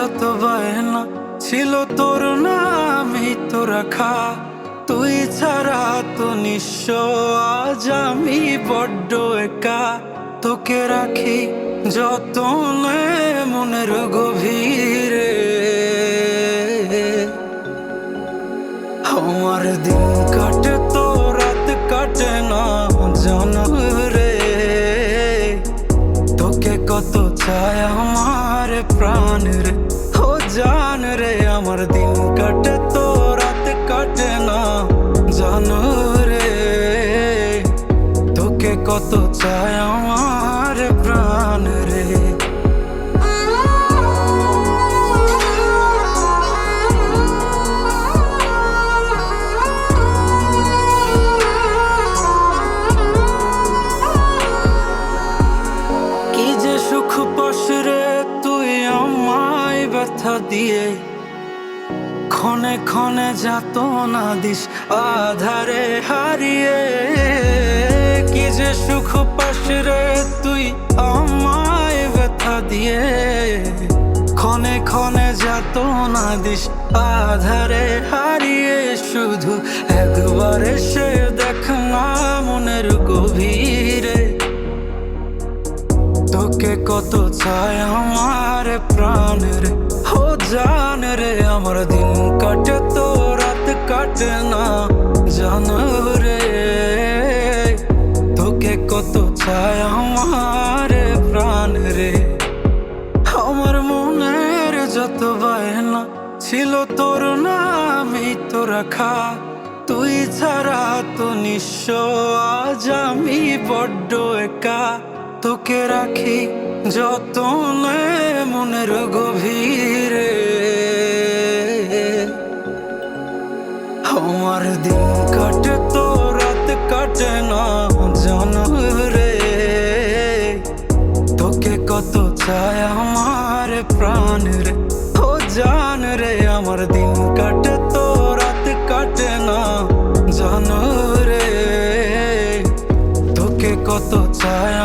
যত বায়না ছিল তোর নামই তো রাখা, তুই ছাড়া তো নিঃস্ব আজ আমি বড্ড একা। তোকে রাখি যতনে মনের গভীরে, আমার দিন কাটে তো রাত কাটে না জানো রে। তোকে কত চায় আমার প্রাণ রে, ও জান রে। আমার দিন কাটে তো রাত কাটে না জানো রে। তোকে কত চায় আমার প্রাণ রে। কি যে সুখ পাস রে তুই আমায় ব্যথা দিয়ে, ক্ষণে ক্ষণে যাত না দিস আধারে হারিয়ে। কি যে সুখ পাস রে তুই আমায় ব্যথা দিয়ে, ক্ষণে ক্ষণে যাত না দিস আধারে হারিয়ে। শুধু একবার এসে দেখ না মনের গভীরে, তোকে কত চায় আমার প্রাণ রে, ও জান রে। আমার দিন কাটে তো রাত কাটে না জানো রে। তোকে কত চায় আমার প্রাণ রে। আমার মনের যত বায়না ছিল তোর নামই তো রাখা, তুই ছাড়া তো নিঃস্ব আজ আমি বড্ড একা। তোকে রাখি যতনে মনের গভীরে, আমার দিন কাটে তো রাত কাটে না জানো রে। তোকে কত চায় আমার প্রাণ রে, ও জান রে। আমার দিন কাটে তো রাত কাটে না জানো রে। তোকে কত চায়